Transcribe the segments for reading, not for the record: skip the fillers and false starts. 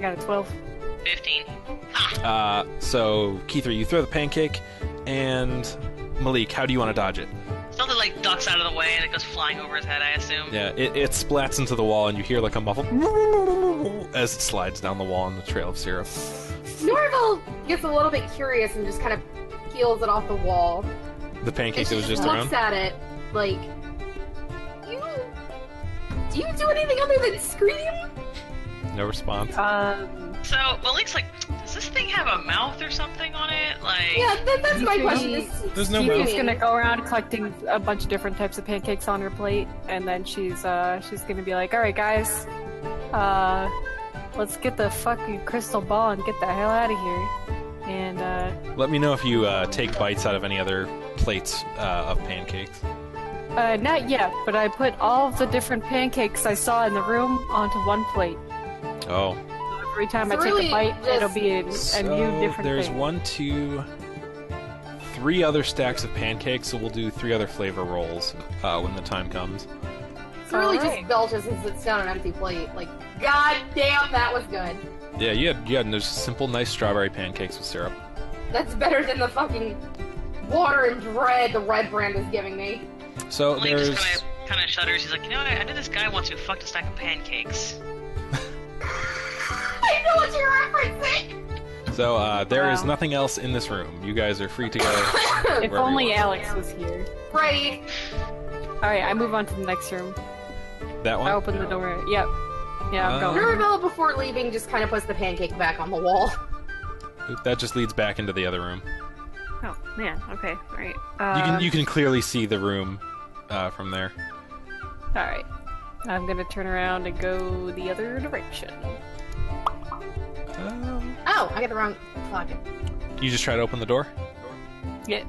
got a 12. 15. So, Keither, you throw the pancake, and Malik, how do you want to dodge it? Something like ducks out of the way and it goes flying over his head, I assume. Yeah, it splats into the wall, and you hear like a muffled as it slides down the wall in the trail of syrup. Norval gets a little bit curious and just kind of peels it off the wall. The pancake that was just just around? looks at it like, do you do anything other than scream? No response. So Malik's like, does this thing have a mouth or soming on it? Like, Yeah, that's my question. There's no She's mouth. gonna go around collecting a bunch of different types of pancakes on her plate, and then she's gonna be like, all right, guys, let's get the fucking crystal ball and get the hell out of here. And Let me know if you take bites out of any other plates of pancakes. not yet, but I put all of the different pancakes I saw in the room onto one plate. Oh. Every time So I take really a bite, it'll be a new So different there's thing. 1, 2, 3 other stacks of pancakes, so we'll do 3 other flavor rolls when the time comes. So really Alright. just belches and sits down on an empty plate. Like, god damn, that was good. Yeah, you had those simple, nice strawberry pancakes with syrup. That's better than the fucking water and bread the red brand is giving me. So Malik there's... just kind of shudders. He's like, you know what? I knew this guy once who fucked a stack of pancakes. I know what you're referencing! So there is Wow. nothing else in this room. You guys are free to go. If wherever only you want. Alex was here. Right. Alright, I move on to the next room. That one? I open the door. Yep. Yeah, I'm going. Norval, before leaving, just kind of puts the pancake back on the wall. That just leads back into the other room. Oh, man. Okay. Alright. You can clearly see the room from there. Alright. I'm gonna turn around and go the other direction. Oh, I got the wrong clock. You just try to open the door? Yeah.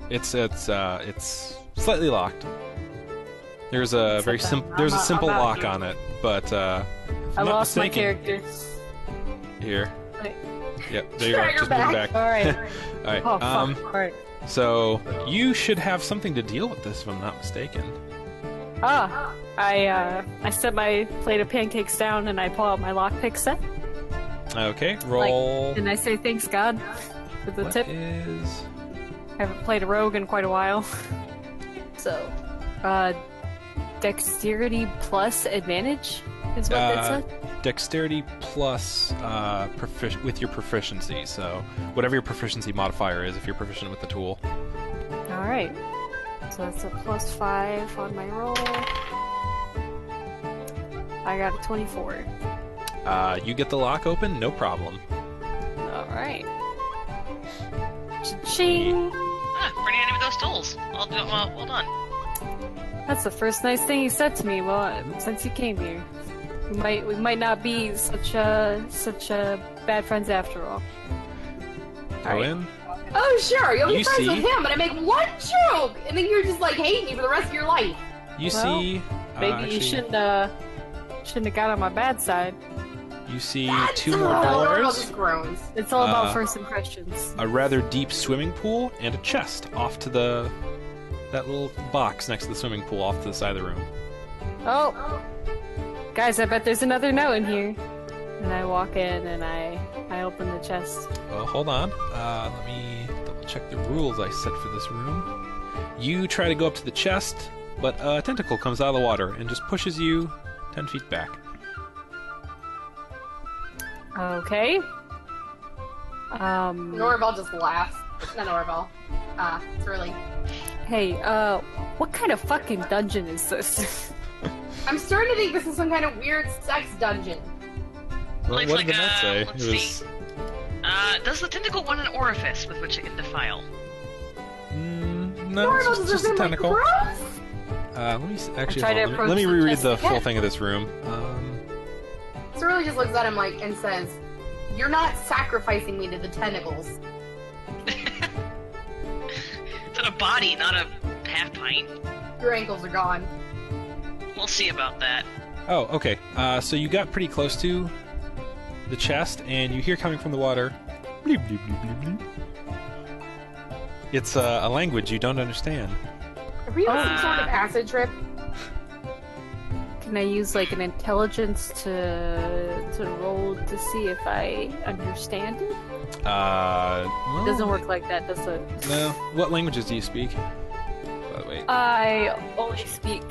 It's slightly locked. There's a very simple I'm out lock here. on it, but if I I'm not lost my mistaken, character. here. Wait. Yep, there you Drag are. her Just move back. back. Alright. All right. Oh, fuck. Alright. So you should have something to deal with this, if I'm not mistaken. I set my plate of pancakes down and I pull out my lockpick set. Okay, roll. And I say thanks God for the What tip. is? I haven't played a rogue in quite a while. So, dexterity plus advantage is what that said? Dexterity plus with your proficiency. So whatever your proficiency modifier is, if you're proficient with the tool. Alright. So that's a +5 on my roll. I got a 24. You get the lock open, no problem. Alright. Cha-ching! Pretty handy with those tools. Well done. That's the first nice thing you said to me. Well, since you came here, we might not be such bad friends after all. Go in. Oh, sure, you'll be You friends with see- him, but I make one joke, and then you're just like hate me for the rest of your life. You Well, see. Maybe actually, you shouldn't have got on my bad side. You see That's 2 more Norval doors, just groans. It's all about Uh, first impressions. a rather deep swimming pool, and a chest off to that little box next to the swimming pool off to the side of the room. Oh, guys, I bet there's another note in here. And I walk in and I open the chest. Well, hold on. Let me double check the rules I set for this room. You try to go up to the chest, but a tentacle comes out of the water and just pushes you 10 feet back. Okay. Norval just laughs. Not Norval. It's really. Hey, what kind of fucking dungeon is this? I'm starting to think this is some kind of weird sex dungeon. Well, Looks what did the like, note say? let's It was, see. Does the tentacle want an orifice with which it can defile? no, Norval it's just a like, tentacle. gross. Let me actually try to hold on. approach Let me the reread chest the again. full thing of this room. So really just looks at him like and says, "You're not sacrificing me to the tentacles." It's on a body, not a half pint. Your ankles are gone. We'll see about that. Oh, okay. So you got pretty close to the chest, and you hear coming from the water. Bleep, bleep, bleep, bleep, bleep. It's a language you don't understand. Are we on some sort of acid trip? Can I use like an intelligence to roll to see if I understand it? Well, It doesn't work like that, does it? No. What languages do you speak? By the way. I only speak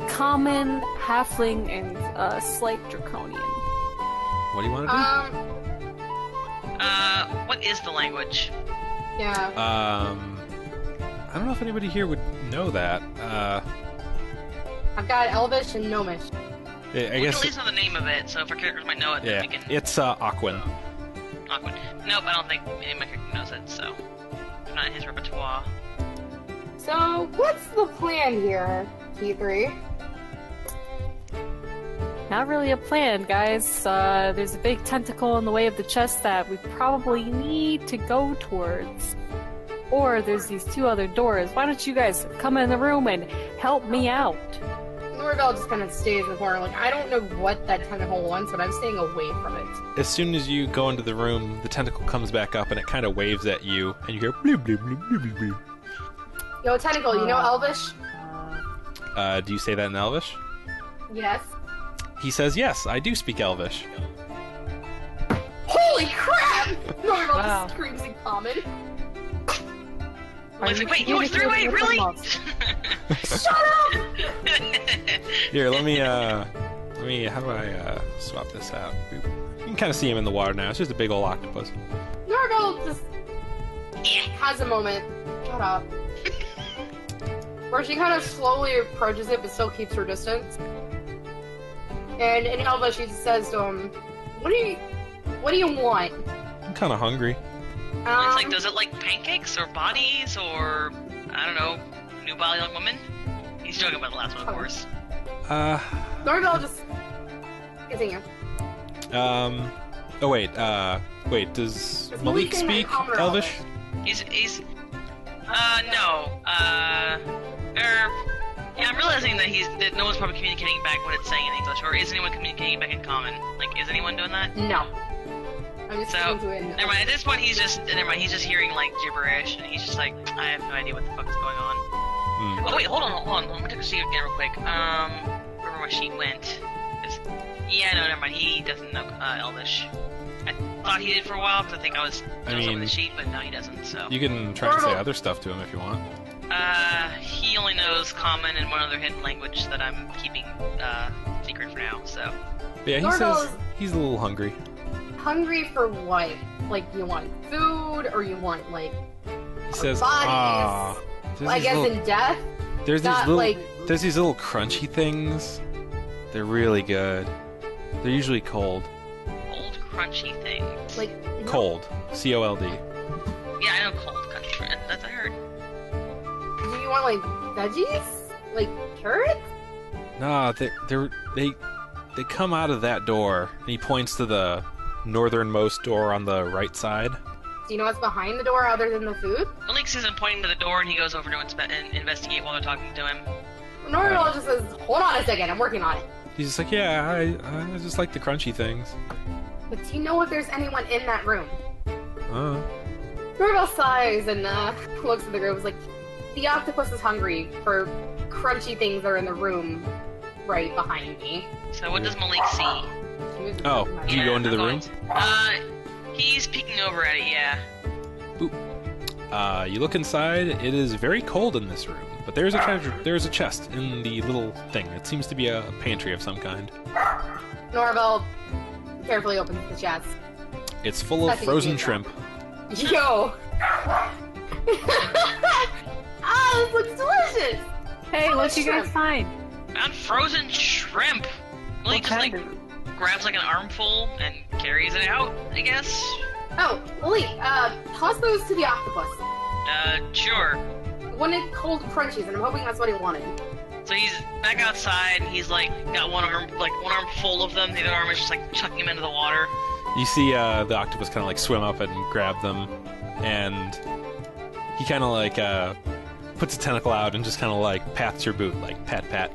Common, Halfling, and slight Draconian. What do you want to do? What is the language? Yeah. I don't know if anybody here would know that. I've got Elvish and Gnomish. I We can guess. at least know the name of it, so if our characters might know it, Yeah, then we can... it's Aquan. Awkward. Nope, I don't think any of my character knows it, so... It's not in his repertoire. So, what's the plan here, T3? Not really a plan, guys. There's a big tentacle in the way of the chest that we probably need to go towards. Or there's these two other doors. Why don't you guys come in the room and help me out? Norvell just kind of stays in the corner, like, I don't know what that tentacle wants, but I'm staying away from it. As soon as you go into the room, the tentacle comes back up and it kind of waves at you, and you hear bloop bloop bloop bloop bloop bloop. Yo, Tentacle, you know Elvish? Do you say that in Elvish? Yes. He says, yes, I do speak Elvish. Holy crap! Norvell Wow. just screams in common. Well, like, wait, you went through it, really? Shut up! Here, let me, how do I, swap this out? Boop. You can kind of see him in the water now. It's just a big old octopus. Norvell just has a moment. Shut up. Where she kind of slowly approaches it, but still keeps her distance. And in Elvish, she says to him, What do you want? I'm kind of hungry. It's like, does it like pancakes or bodies or, I don't know, new body young woman? He's joking about the last one, of course. Norvell just continue. Oh wait, does Does Malik Malik say speak common or Elvish? He's, no, yeah, I'm realizing that no one's probably communicating back what it's saying in English, or is anyone communicating back in common? Like, is anyone doing that? No. I'm just So, going to it. never mind, at this point he's just hearing, like, gibberish, and he's just like, I have no idea what the fuck is going on. Hmm. Oh wait, hold on, let me take a sheet again real quick. Wherever my sheet went. Yeah, no, never mind, he doesn't know, Elvish. I thought he did for a while, because I think I was doing something with the sheet, but no, he doesn't, so. You can try and say other stuff to him if you want. He only knows Common and one other hidden language that I'm keeping, secret for now, so. But yeah, he Norvell says he's a little hungry. Hungry for what? Like, you want food, or you want, like, He says, bodies? there's I these guess little- in death? There's these Not little, like- there's these little crunchy things. They're really good. They're usually cold. Old crunchy things. Like, no. Cold. C-O-L-D. Yeah, I know cold country. That's what I heard. Do you want, like, veggies? Like, carrots? No, they come out of that door, and he points to the northernmost door on the right side. Do you know what's behind the door other than the food? Malik sees him pointing to the door, and he goes over to investigate while they're talking to him. Norvell just says, hold on a second, I'm working on it. He's just like, yeah, I just like the crunchy things. But do you know if there's anyone in that room? Uh, Norvell sighs and looks at the room. Is like, the octopus is hungry for crunchy things that are in the room right behind me. So what does Malik see? Oh, do you go into the room? He's peeking over at it, yeah. You look inside. It is very cold in this room, but there's a chest in the little thing. It seems to be a pantry of some kind. Norvell carefully opens the chest. It's full of Nothing frozen to do shrimp. Yo! Ah, this looks delicious! Hey, what you guys Shrimp. find? Found frozen shrimp! Malik just, like, grabs, like, an armful and carries it out, I guess? Oh, Malik, toss those to the octopus. Sure. Wanted cold crunchies, and I'm hoping that's what he wanted. So he's back outside, and he's, like, got one arm full of them, the other arm is just, like, chucking him into the water. You see the octopus kind of like swim up and grab them, and he kind of like puts a tentacle out and just kind of like pats your boot, like pat pat.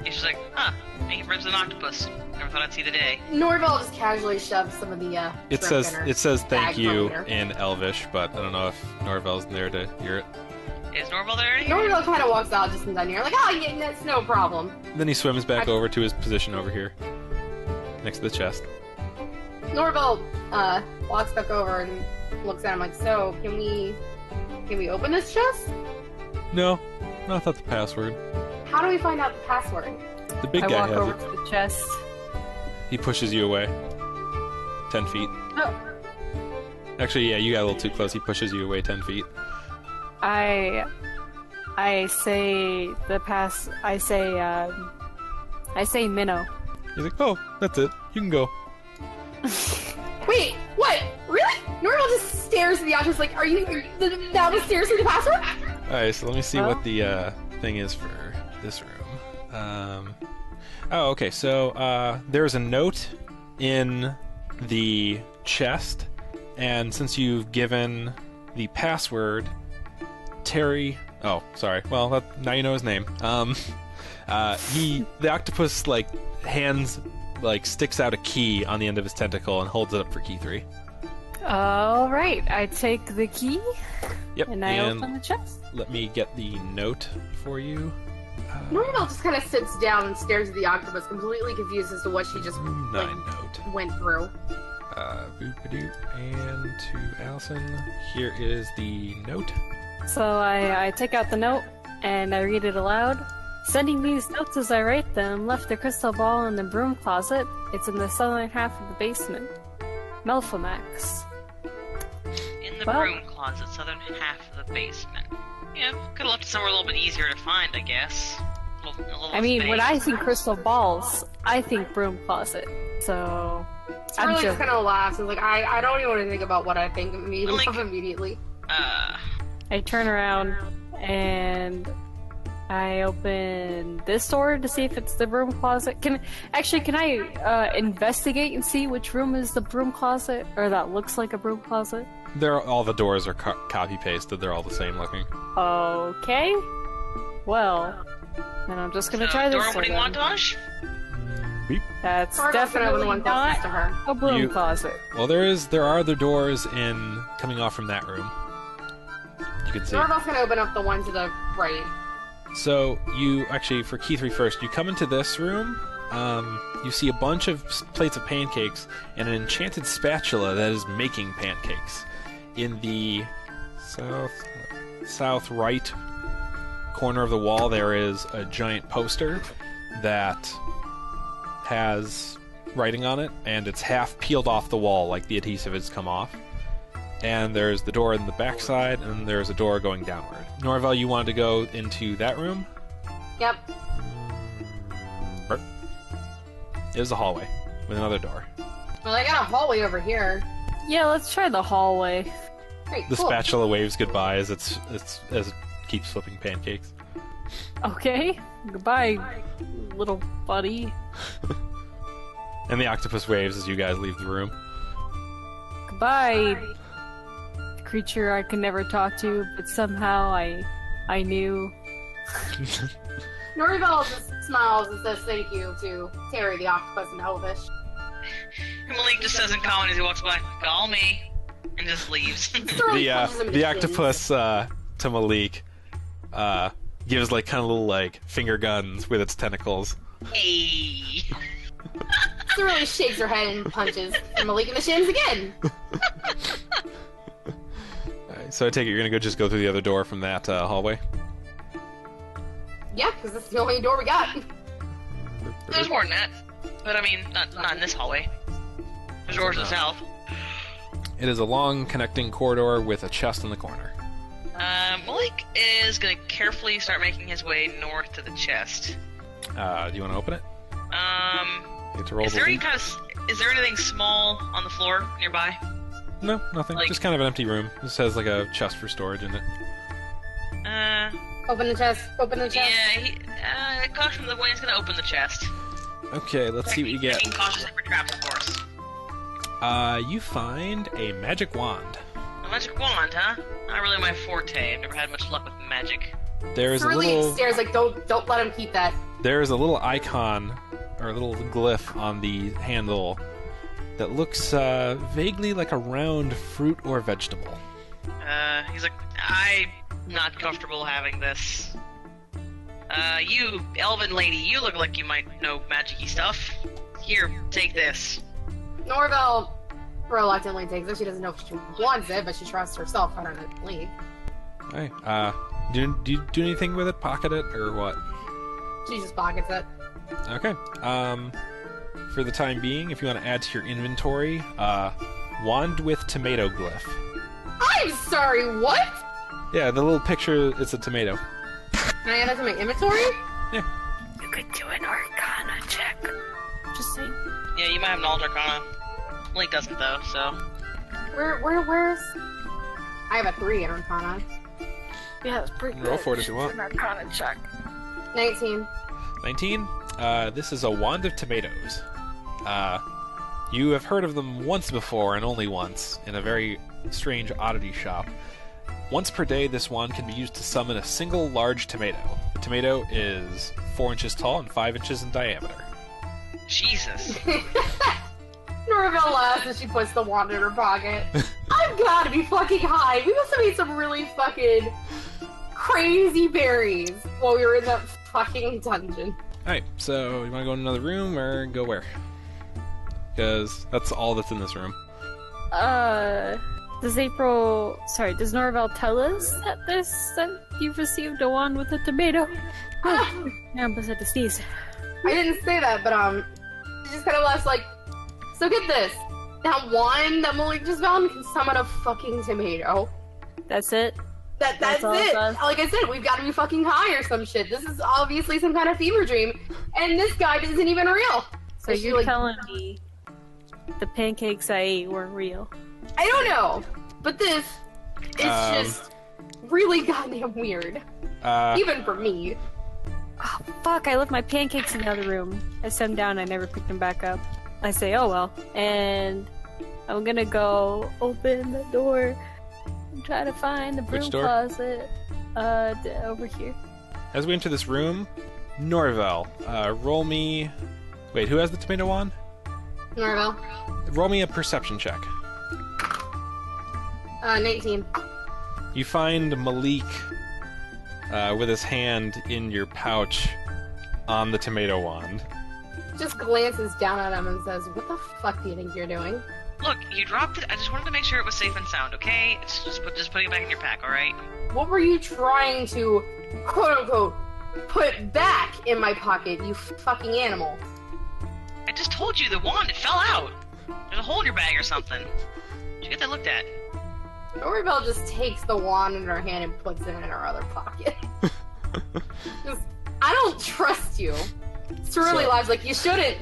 He's just like, huh, thank you for an octopus. Never thought I'd see the day. Norvell just casually shoves some of the It shrimp says in her thank bag you from her. in Elvish, but I don't know if Norvell's there to hear it. Is Norval there? Norval kind of walks out just in time. You're like, oh, yeah, that's no problem. Then he swims back over to his position over here, next to the chest. Norval walks back over and looks at him like, so, can we open this chest? No, not the password. How do we find out the password? The big I guy walk has over it. to the chest. He pushes you away. 10 feet. Oh. Actually, yeah, you got a little too close. He pushes you away 10 feet. I say minnow. He's like, oh, that's it. You can go. Wait, what? Really? Norval just stares at the octopus like, are you that was seriously the password? Alright, so let me see Well. what the thing is for this room. Oh, okay, so there's a note in the chest, and since you've given the password, Terry... Oh, sorry. Well, now you know his name. The octopus, sticks out a key on the end of his tentacle and holds it up for key 3. All right, I take the key. Yep, And I open the chest. Let me get the note for you. Norval just kind of sits down and stares at the octopus, completely confused as to what she just Room 9 note. went through. Boop-a-doop. And to Allison, here is the note. So I take out the note and I read it aloud. Sending these notes as I write them, left the crystal ball in the broom closet. It's in the southern half of the basement. Melfumax. In the Well. broom closet, southern half of the basement. Yeah, could have left it somewhere a little bit easier to find, I guess. A little I mean, when space. I think crystal balls, I think broom closet. So I'm Really just just kind of laughs. It's like, I don't even want to think about what I think immediately. I turn around and I open this door to see if it's the broom closet. Can I investigate and see which room is the broom closet, or that looks like a broom closet? All the doors are copy pasted. They're all the same looking. Okay. Well, then I'm just gonna try this door opening one. montage? Beep. That's Norval's gonna open the definitely one closest not to her. a broom You- closet. Well, there are other doors coming off from that room. You can see. Norval's gonna open up the one to the right. So you actually, for key 3 first, you come into this room. You see a bunch of plates of pancakes and an enchanted spatula that is making pancakes. In the south right corner of the wall, there is a giant poster that has writing on it, and it's half peeled off the wall, like the adhesive has come off. And there's the door in the backside, and there's a door going downward. Norval, you wanted to go into that room? Yep. Burp. It is a hallway with another door. Well, I got a hallway over here. Yeah, let's try the hallway. Great, The cool. spatula waves goodbye as as it keeps flipping pancakes. Okay. Goodbye, little buddy. And the octopus waves as you guys leave the room. Goodbye, creature I can never talk to, but somehow I knew. Norval just smiles and says thank you to Terry the octopus in Elvish. Malik just says in common as he walks by, "Call me," and just leaves. Thoroughly punches him in The shins. octopus to Malik gives kind of little finger guns with its tentacles. Hey. Thoroughly shakes her head and punches Malik in the shins again. Alright, so I take it you're gonna just go through the other door from that hallway. Yeah, because that's the only door we got. There's more than that, but I mean, not in this hallway. There's doors to the south. It is a long connecting corridor with a chest in the corner. Malik is gonna carefully start making his way north to the chest. Do you want to open it? You get to roll Is the there any lead. is there anything small on the floor nearby? No, nothing. Just kind of an empty room. This has a chest for storage in it. Open the chest. Open the chest. Yeah, caution the way he's gonna open the chest. Okay, let's see what you get. Being cautious for traps, of course. You find a magic wand. A magic wand, huh? Not really my forte. I've never had much luck with magic. There's a Thoroughly little. stares like, don't let him keep that. There is a little icon or a little glyph on the handle that looks vaguely like a round fruit or vegetable. He's like, I not comfortable having this. You, elven lady, you look like you might know magic-y stuff. Here, take this. Norval reluctantly takes it. She doesn't know if she wants it, but she trusts herself utterly. Hey, do you do anything with it? Pocket it, or what? She just pockets it. Okay. For the time being, if you want to add to your inventory, wand with tomato glyph. I'm sorry, what? Yeah, the little picture, it's a tomato. Can I add that to my inventory? Yeah. You could do an Arcana check. Just saying. Yeah, you might have an Alt Arcana. Link doesn't, though, so... Where's... I have a 3 in Arcana. Yeah, it's pretty good. Roll for it if you want. An Arcana check. 19. 19? This is a wand of tomatoes. You have heard of them once before, and only once, in a very strange oddity shop. Once per day, this wand can be used to summon a single large tomato. The tomato is 4 inches tall and 5 inches in diameter. Jesus. Norval laughs as she puts the wand in her pocket. I've gotta be fucking high. We must have made some really fucking crazy berries while we were in that fucking dungeon. Alright, so you want to go in another room, or go where? Because that's all that's in this room. Does Norval tell us that you've received a wand with a tomato? Oh, now I'm about to sneeze. I didn't say that, but she just kind of laughs like, so get this. That wand that Malik just found can summon a fucking tomato. That's it? That's all it. it does? Like I said, we've got to be fucking high or some shit. This is obviously some kind of fever dream, and this guy isn't even real. So you're telling me the pancakes I ate weren't real? I don't know, but this is just really goddamn weird. Even for me. Oh, fuck, I left my pancakes in the other room. I set them down, I never picked them back up. I say, oh well. And I'm gonna go open the door and try to find the broom closet. Over here. As we enter this room, Norval, roll me... Wait, who has the tomato wand? Norval. Roll me a perception check. 19. You find Malik with his hand in your pouch on the tomato wand. Just glances down at him and says, what the fuck do you think you're doing? Look, you dropped it. I just wanted to make sure it was safe and sound, okay? It's just putting it back in your pack, alright? What were you trying to, quote-unquote, put back in my pocket, you fucking animal? I just told you the wand, it fell out! There's a hole in your bag or something. Did you get that looked at? Norval just takes the wand in her hand and puts it in her other pocket. I don't trust you. Surly lives like you shouldn't.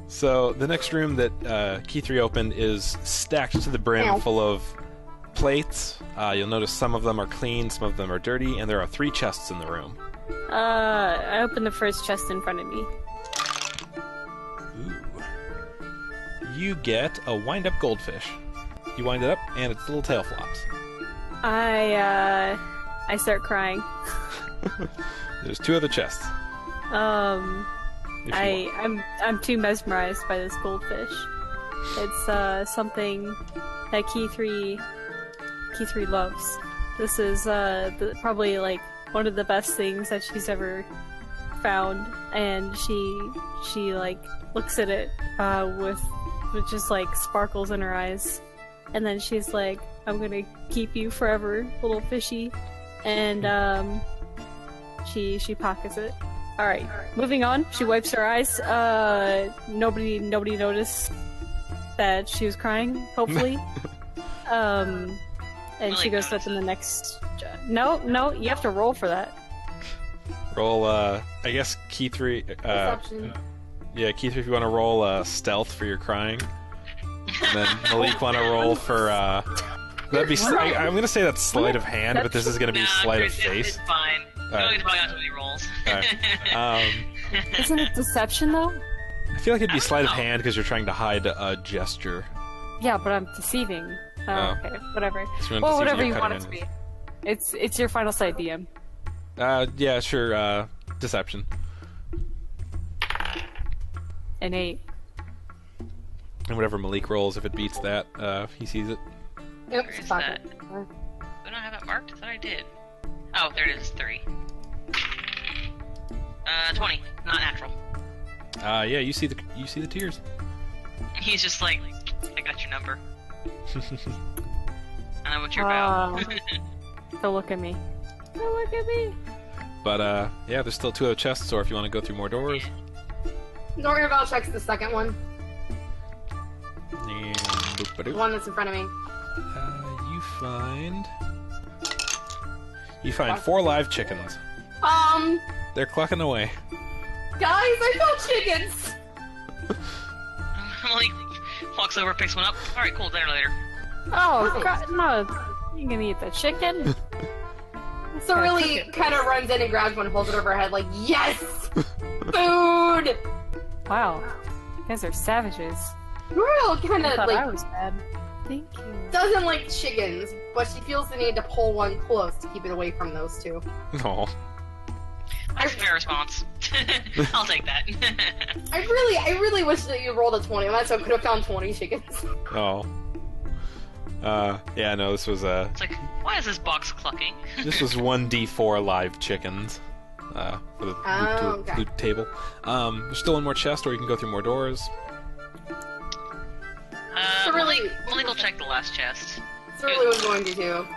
So the next room that Key3 opened is stacked to the brim full of plates. You'll notice some of them are clean, some of them are dirty, and there are 3 chests in the room. I open the first chest in front of me. Ooh. You get a wind-up goldfish. You wind it up, and its little tail flops. I start crying. There's 2 other chests. I'm too mesmerized by this goldfish. It's something that Key3 loves. This is probably like one of the best things that she's ever found, and she like looks at it with just like sparkles in her eyes, and then she's like, "I'm gonna keep you forever, little fishy," and she pockets it. All right, moving on. She wipes her eyes. Nobody noticed that she was crying. Hopefully, and she goes up in the next. No, you have to roll for that. Roll. I guess Key3. Perception. Yeah, Key3, if you want to roll stealth for your crying, and then Malik want to roll for. That'd be. I'm gonna say that's sleight of hand, but this is gonna be sleight of face. It's fine. No, he's probably got too many rolls. Isn't it deception though? I feel like it'd be sleight of hand because you're trying to hide a gesture. Yeah, but I'm deceiving. Okay, whatever. So well, whatever you want it to be. It's your final sight, DM. Yeah, sure. Deception. An 8. And whatever Malik rolls, if it beats that, he sees it. Yep, Where is pocket. that? We don't have that marked? I thought I did. Oh, there it is. 3. 20. Not natural. Yeah, you see the tears. He's just like, I got your number. I know what you're about. Don't look at me. Don't look at me. But yeah, there's still 2 other chests, or if you want to go through more doors. Norval checks the second one. And The one that's in front of me. you find 4 live chickens. They're clucking away. Guys, I found chickens! Emily walks over, picks one up. Alright, cool, dinner later. Oh, God, no. You gonna eat the chicken? So really kind of runs in and grabs one and pulls it over her head like, yes! Food! Wow. You guys are savages. Norval kind I of thought like I was bad. Thank you. doesn't like chickens, but she feels the need to pull one close to keep it away from those 2. Oh. That's a fair response. I'll take that. I really wish that you rolled a 20 on that so I could have found 20 chickens. Oh. Yeah, no, this was It's like, why is this box clucking? this was 1d4 live chickens. For the loot table. There's still one more chest, or you can go through more doors. So really, Emily will check the last chest. so really was going to do.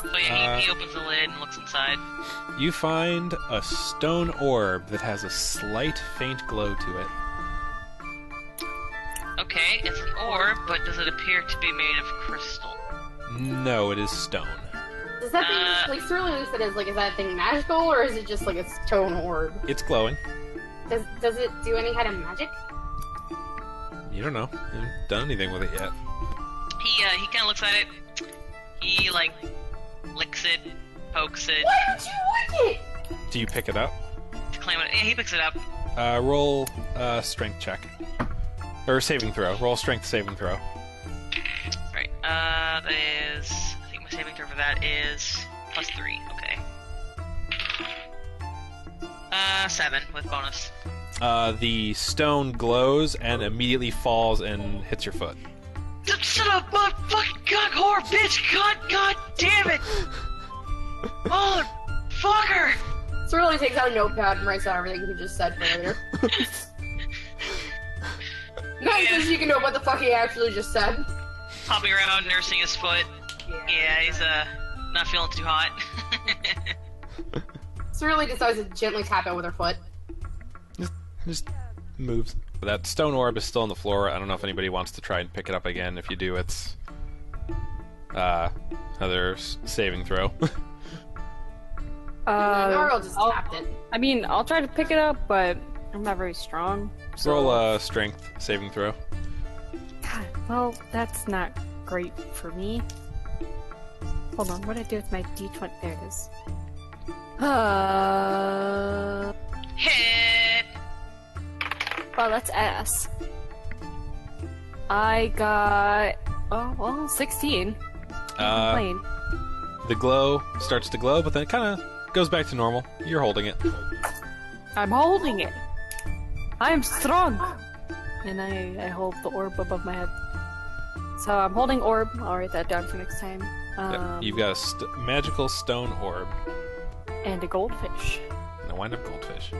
So yeah, he opens the lid and looks inside. You find a stone orb that has a slight faint glow to it. Okay, it's an orb, but does it appear to be made of crystal? No, it is stone. Does that thing, like, Surly said, is that thing magical, or is it just like a stone orb? It's glowing. Does it do any kind of magic? You don't know. You haven't done anything with it yet. He kind of looks at it. He like licks it, pokes it. Why don't you like it? Do you pick it up? To claim it. Yeah, he picks it up. Roll strength check. Or saving throw. Roll strength saving throw. Right. That is. I think my saving throw for that is +3. Okay. 7 with bonus. The stone glows and immediately falls and hits your foot. Son of a fucking cock whore, bitch! God damn it! Oh, fucker! Surly takes out a notepad and writes out everything he just said for later. Nice, so she can know what the fuck he actually just said. Hopping around, nursing his foot. Yeah, he's not feeling too hot. Surly decides to gently tap it with her foot. Just moves. That stone orb is still on the floor. I don't know if anybody wants to try and pick it up again. If you do, it's another saving throw. Norval just tapped it. I mean, I'll try to pick it up, but I'm not very strong. So... Roll a strength saving throw. God, well, that's not great for me. Hold on, what did I do with my D20? There it is. Hit! Well, that's ass. I got... Oh, well, 16. Complain. The glow starts to glow, but then it kind of goes back to normal. You're holding it. I'm holding it. I am strong. And I hold the orb above my head. So I'm holding orb. I'll write that down for next time. Yep. You've got a magical stone orb. And a goldfish. And a wind-up goldfish.